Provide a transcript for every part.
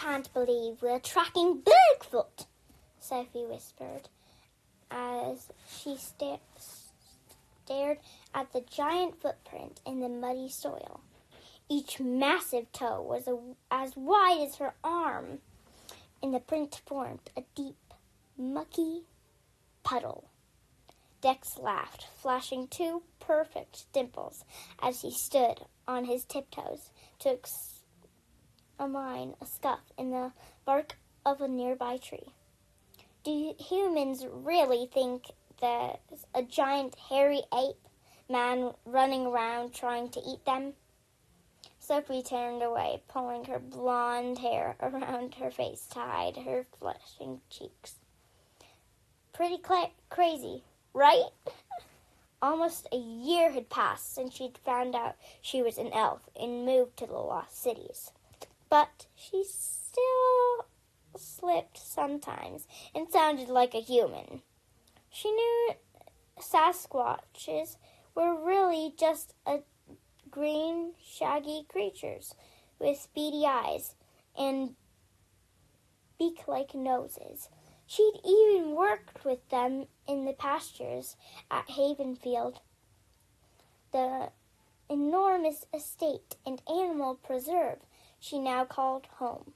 can't believe we're tracking Bigfoot, Sophie whispered as she stared at the giant footprint in the muddy soil. Each massive toe was as wide as her arm, and the print formed a deep, mucky puddle. Dex laughed, flashing two perfect dimples as he stood on his tiptoes to examine a scuff in the bark of a nearby tree. Do humans really think there's a giant hairy ape man running around trying to eat them? Sophie turned away, pulling her blonde hair around her face to hide her flushing cheeks. Pretty crazy, right? Almost a year had passed since she'd found out she was an elf and moved to the Lost Cities. But she still slipped sometimes and sounded like a human. She knew Sasquatches were really just green, shaggy creatures with beady eyes and beak-like noses. She'd even worked with them in the pastures at Havenfield, the enormous estate and animal preserve she now called home.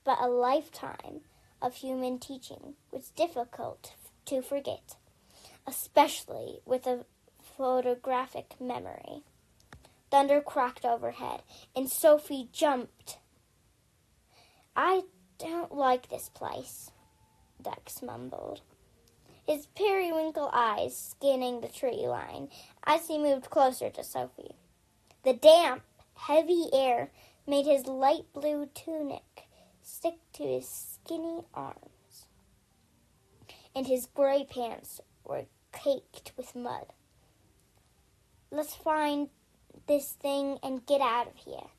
But a lifetime of human teaching was difficult to forget, especially with a photographic memory. Thunder cracked overhead, and Sophie jumped. I don't like this place, Dex mumbled, his periwinkle eyes scanning the tree line as he moved closer to Sophie. The damp, heavy air made his light blue tunic stick to his skinny arms, and his gray pants were caked with mud. Let's find this thing and get out of here.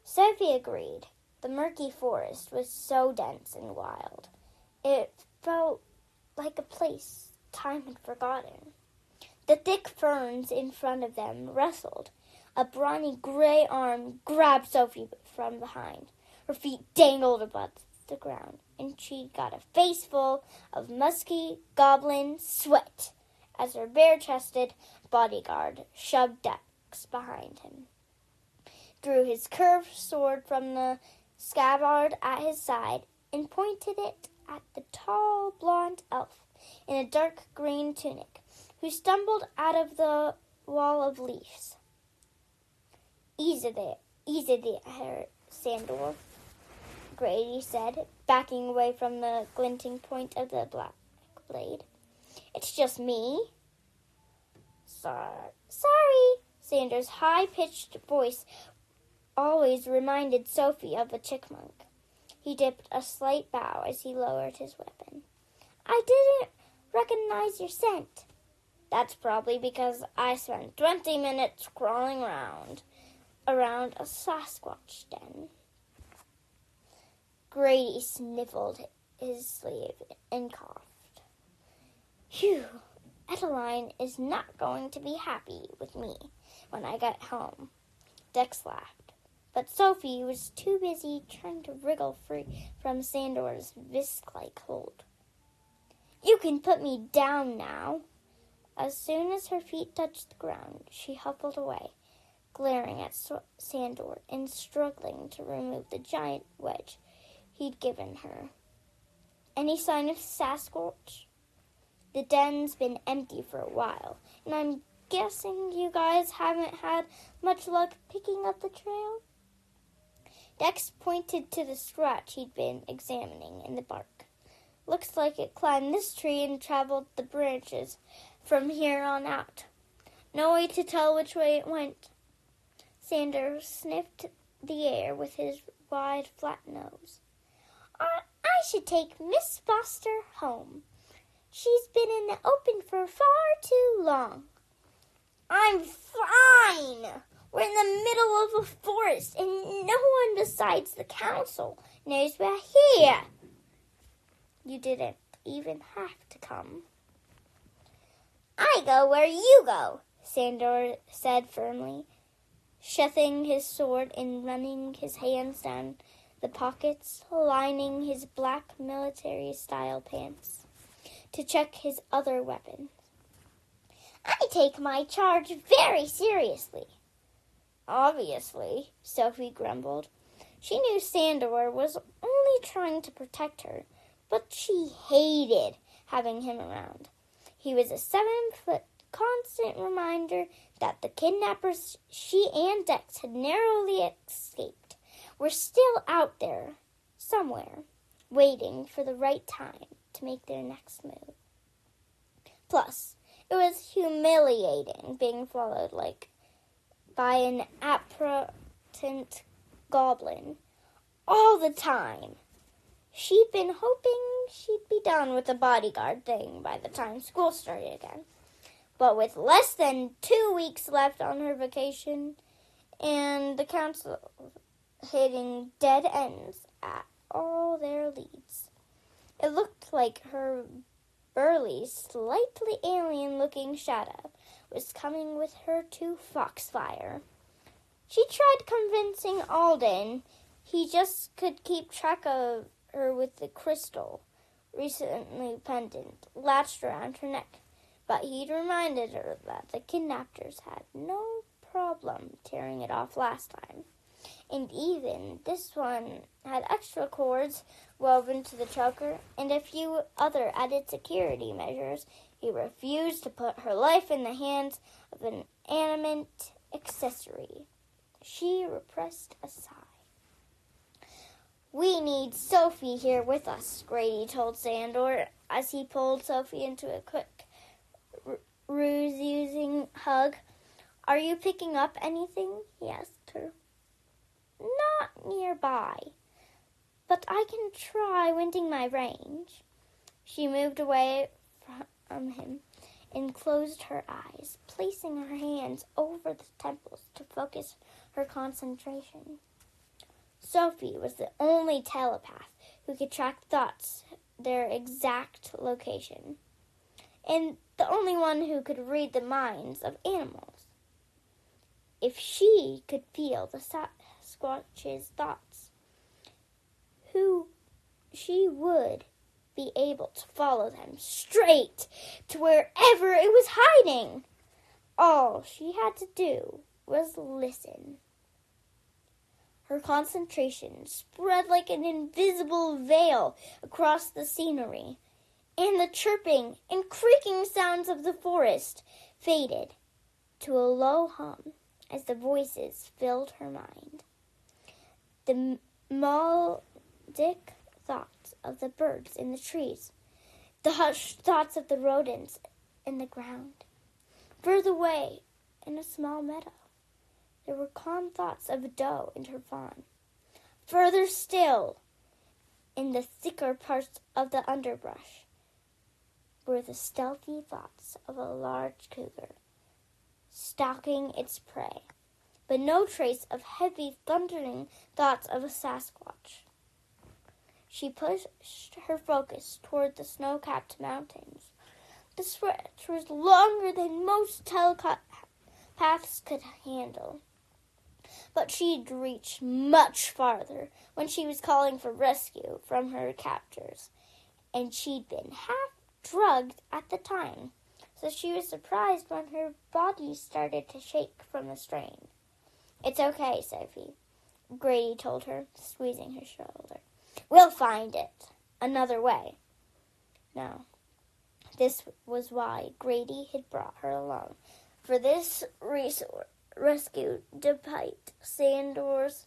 Sophie agreed. The murky forest was so dense and wild. It felt like a place time had forgotten. The thick ferns in front of them rustled. A brawny gray arm grabbed Sophie from behind. Her feet dangled above the ground, and she got a face full of musky goblin sweat as her bare-chested bodyguard shoved Dex behind him, drew his curved sword from the scabbard at his side, and pointed it at the tall blonde elf in a dark green tunic who stumbled out of the wall of leaves. Easy there, Sandor, Grady said, backing away from the glinting point of the black blade. It's just me. Sorry. Sandor's high-pitched voice always reminded Sophie of a chipmunk. He dipped a slight bow as he lowered his weapon. I didn't recognize your scent. That's probably because I spent 20 minutes crawling around a Sasquatch den. Grady sniffled his sleeve and coughed. Phew, Adeline is not going to be happy with me when I get home. Dex laughed, but Sophie was too busy trying to wriggle free from Sandor's whisk-like hold. You can put me down now. As soon as her feet touched the ground, she huffled away, glaring at Sandor and struggling to remove the giant wedge he'd given her. Any sign of Sasquatch? The den's been empty for a while, and I'm guessing you guys haven't had much luck picking up the trail? Dex pointed to the scratch he'd been examining in the bark. Looks like it climbed this tree and traveled the branches from here on out. No way to tell which way it went. Sandor sniffed the air with his wide, flat nose. I should take Miss Foster home. She's been in the open for far too long. I'm fine. We're in the middle of a forest, and no one besides the council knows we're here. You didn't even have to come. I go where you go, Sandor said firmly, sheathing his sword and running his hands down the pockets lining his black military-style pants, to check his other weapons. "I take my charge very seriously." "Obviously," Sophie grumbled. She knew Sandor was only trying to protect her, but she hated having him around. He was a 7-foot constant reminder that the kidnappers she and Dex had narrowly escaped were still out there somewhere, waiting for the right time to make their next move. Plus, it was humiliating being followed by an apprehensive goblin all the time. She'd been hoping she'd be done with the bodyguard thing by the time school started again. But with less than 2 weeks left on her vacation and the council hitting dead ends at all their leads, it looked like her burly, slightly alien-looking shadow was coming with her to Foxfire. She tried convincing Alden he just could keep track of her with the crystal, recently pendant, latched around her neck, but he'd reminded her that the kidnappers had no problem tearing it off last time. And even this one had extra cords woven to the choker and a few other added security measures. He refused to put her life in the hands of an animate accessory. She repressed a sigh. "We need Sophie here with us," Grady told Sandor as he pulled Sophie into a quick, ruse-using hug. "Are you picking up anything?" he asked her. "Not nearby, but I can try winding my range." She moved away from him and closed her eyes, placing her hands over the temples to focus her concentration. Sophie was the only telepath who could track thoughts, their exact location, and the only one who could read the minds of animals. If she could feel the Sasquatch's thoughts, she would be able to follow them straight to wherever it was hiding. All she had to do was listen. Her concentration spread like an invisible veil across the scenery, and the chirping and creaking sounds of the forest faded to a low hum as the voices filled her mind. The melodic thoughts of the birds in the trees, the hushed thoughts of the rodents in the ground. Further away, in a small meadow, there were calm thoughts of a doe and her fawn. Further still, in the thicker parts of the underbrush, were the stealthy thoughts of a large cougar, stalking its prey, but no trace of heavy, thundering thoughts of a Sasquatch. She pushed her focus toward the snow-capped mountains. The stretch was longer than most telepaths could handle, but she'd reached much farther when she was calling for rescue from her captors, and she'd been half drugged at the time, so she was surprised when her body started to shake from the strain. "It's okay, Sophie," Grady told her, squeezing her shoulder. "We'll find it another way." Now, this was why Grady had brought her along for this rescue, despite Sandor's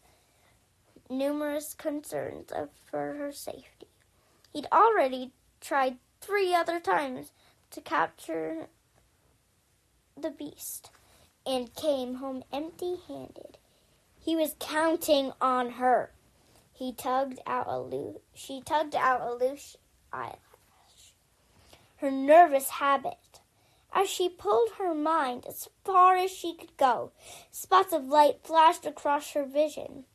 numerous concerns for her safety. He'd already tried 3 other times to capture the beast and came home empty-handed. He was counting on her. She tugged out a loose eyelash. Her nervous habit, as she pulled her mind as far as she could go, spots of light flashed across her vision,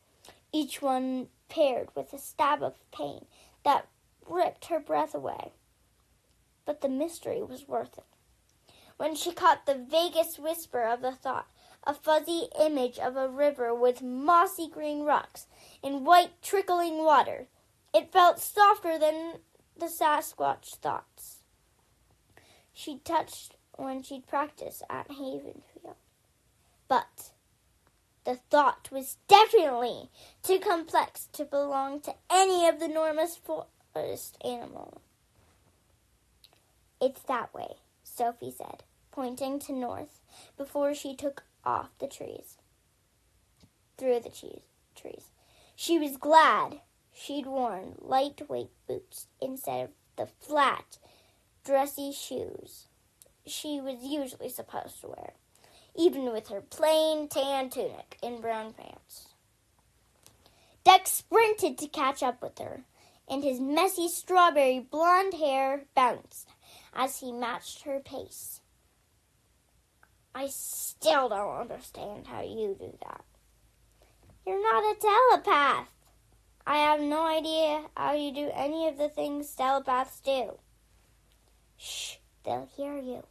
each one paired with a stab of pain that ripped her breath away. But the mystery was worth it. When she caught the vaguest whisper of the thought a fuzzy image of a river with mossy green rocks and white trickling water. It felt softer than the Sasquatch thoughts she'd touched when she'd practiced at Havenfield. But the thought was definitely too complex to belong to any of the enormous forest animals. "It's that way," Sophie said, pointing to north before she took off through the trees. She was glad she'd worn lightweight boots instead of the flat, dressy shoes she was usually supposed to wear, even with her plain tan tunic and brown pants. Dex sprinted to catch up with her, and his messy strawberry blonde hair bounced as he matched her pace. "I still don't understand how you do that." "You're not a telepath." "I have no idea how you do any of the things telepaths do." "Shh, they'll hear you."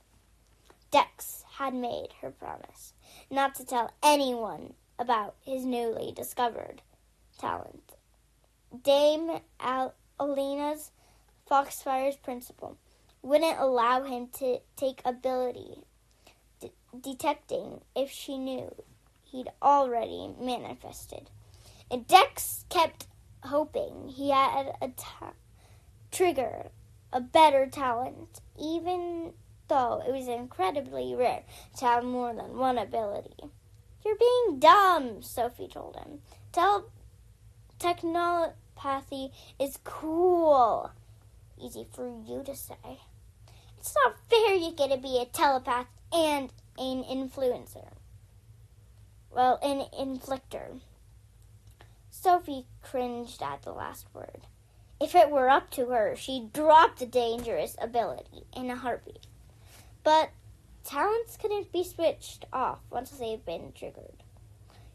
Dex had made her promise not to tell anyone about his newly discovered talent. Dame Alina's Foxfire's principal wouldn't allow him to take ability detecting if she knew he'd already manifested. And Dex kept hoping he had a better talent, even though it was incredibly rare to have more than one ability. "You're being dumb," Sophie told him. "Technopathy is cool." "Easy for you to say." "It's not fair you get to be a telepath and an influencer." "Well, an inflictor." Sophie cringed at the last word. If it were up to her, she'd drop the dangerous ability in a heartbeat. But talents couldn't be switched off once they've been triggered.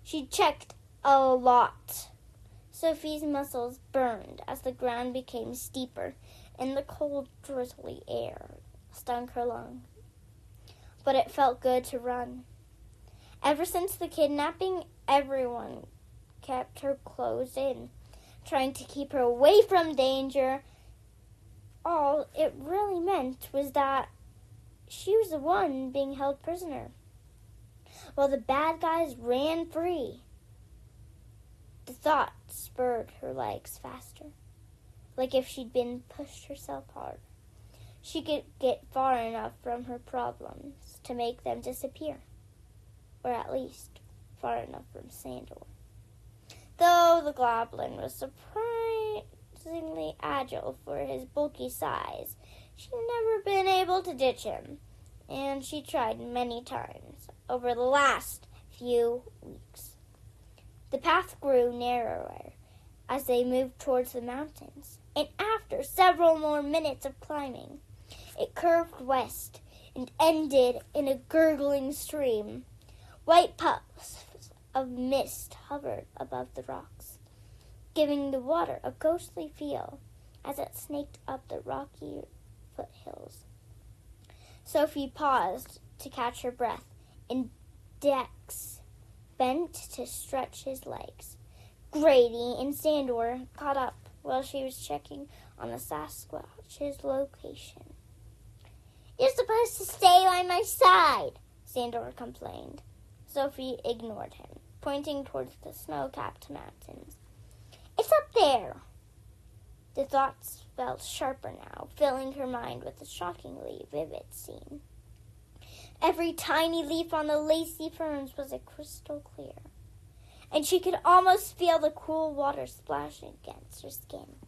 She checked a lot. Sophie's muscles burned as the ground became steeper and the cold, drizzly air stung her lungs. But it felt good to run. Ever since the kidnapping, everyone kept her closed in, trying to keep her away from danger. All it really meant was that she was the one being held prisoner, while the bad guys ran free. The thought spurred her legs faster, like if she'd been pushed herself hard. She could get far enough from her problems to make them disappear, or at least far enough from Sandor. Though the goblin was surprisingly agile for his bulky size, she'd never been able to ditch him, and she tried many times over the last few weeks. The path grew narrower as they moved towards the mountains, and after several more minutes of climbing, it curved west and ended in a gurgling stream. White puffs of mist hovered above the rocks, giving the water a ghostly feel as it snaked up the rocky foothills. Sophie paused to catch her breath, and Dex bent to stretch his legs. Grady and Sandor caught up while she was checking on the Sasquatch's location. "You're supposed to stay by my side," Sandor complained. Sophie ignored him, pointing towards the snow-capped mountains. "It's up there." The thoughts felt sharper now, filling her mind with a shockingly vivid scene. Every tiny leaf on the lacy ferns was crystal clear, and she could almost feel the cool water splashing against her skin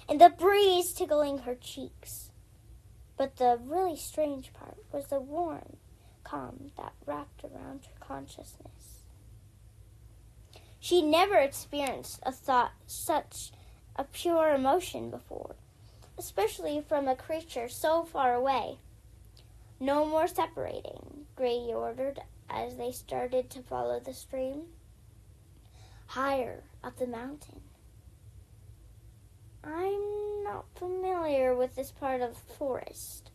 and the breeze tickling her cheeks. But the really strange part was the warm calm that wrapped around her consciousness. She'd never experienced such a pure emotion before, especially from a creature so far away. "No more separating," Grady ordered as they started to follow the stream. Higher up the mountain. "I'm not familiar with this part of the forest."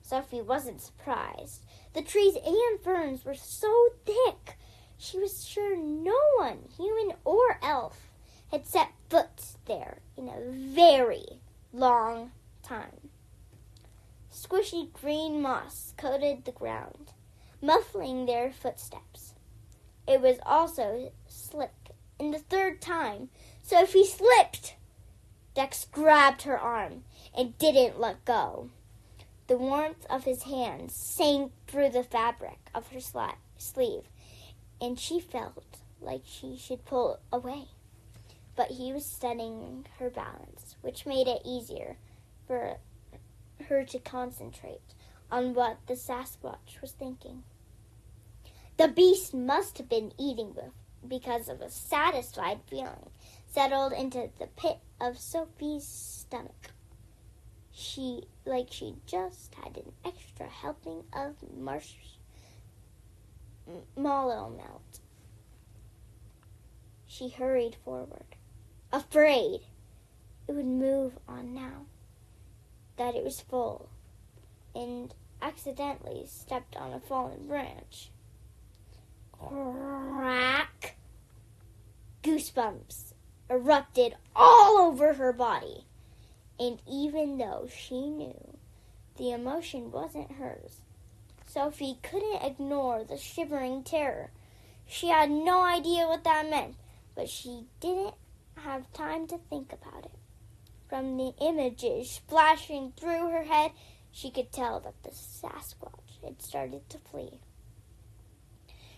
Sophie wasn't surprised. The trees and ferns were so thick, she was sure no one, human or elf, had set foot there in a very long time. Squishy green moss coated the ground, muffling their footsteps. It was also slick, and the third time Sophie slipped. Dex grabbed her arm and didn't let go. The warmth of his hands sank through the fabric of her sleeve, and she felt like she should pull away. But he was steadying her balance, which made it easier for her to concentrate on what the Sasquatch was thinking. The beast must have been eating because of a satisfied feeling settled into the pit of Sophie's stomach. She just had an extra helping of marshmallow melt. She hurried forward, afraid it would move on now that it was full, and accidentally stepped on a fallen branch. Crack! Goosebumps erupted all over her body, and even though she knew the emotion wasn't hers, Sophie couldn't ignore the shivering terror. She had no idea what that meant, but she didn't have time to think about it. From the images flashing through her head, she could tell that the Sasquatch had started to flee.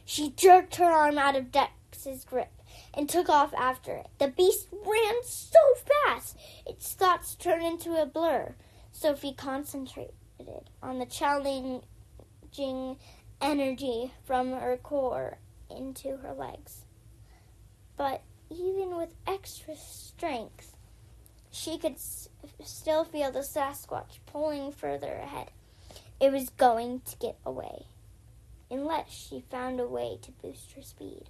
She jerked her arm out of Dex's grip and took off after it. The beast ran so fast, its thoughts turned into a blur. Sophie concentrated on the challenging energy from her core into her legs. But even with extra strength, she could still feel the Sasquatch pulling further ahead. It was going to get away, unless she found a way to boost her speed.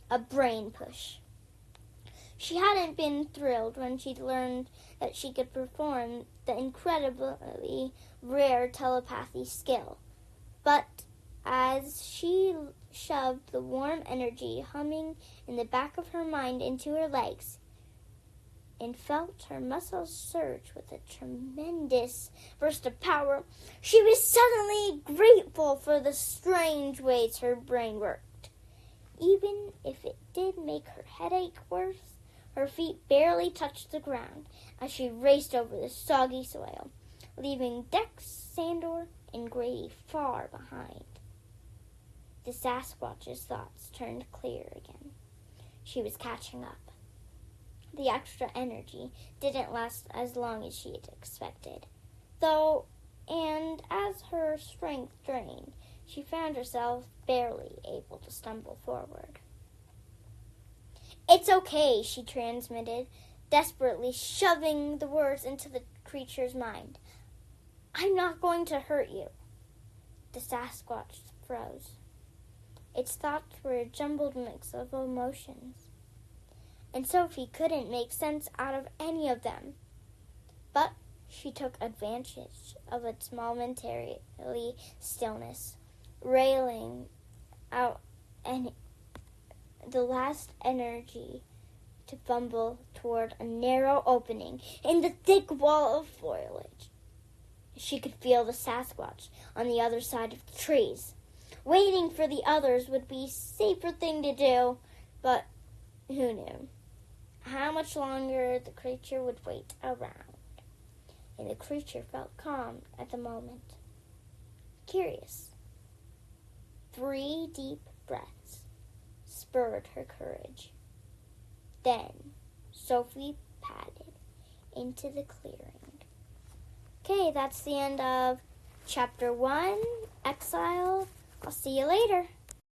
A brain push. She hadn't been thrilled when she'd learned that she could perform the incredibly rare telepathy skill. But as she shoved the warm energy humming in the back of her mind into her legs, and felt her muscles surge with a tremendous burst of power, she was suddenly grateful for the strange ways her brain worked. Even if it did make her headache worse, her feet barely touched the ground as she raced over the soggy soil, leaving Dex, Sandor, and Grady far behind. The Sasquatch's thoughts turned clear again. She was catching up. The extra energy didn't last as long as she had expected, though, and as her strength drained, she found herself barely able to stumble forward. "It's okay," she transmitted, desperately shoving the words into the creature's mind. "I'm not going to hurt you." The Sasquatch froze. Its thoughts were a jumbled mix of emotions, and Sophie couldn't make sense out of any of them. But she took advantage of its momentary stillness, railing out the last energy to fumble toward a narrow opening in the thick wall of foliage. She could feel the Sasquatch on the other side of the trees. Waiting for the others would be a safer thing to do, but who knew how much longer the creature would wait around? And the creature felt calm at the moment. Curious. 3 deep breaths spurred her courage. Then Sophie padded into the clearing. Okay, that's the end of Chapter 1, Exile. I'll see you later.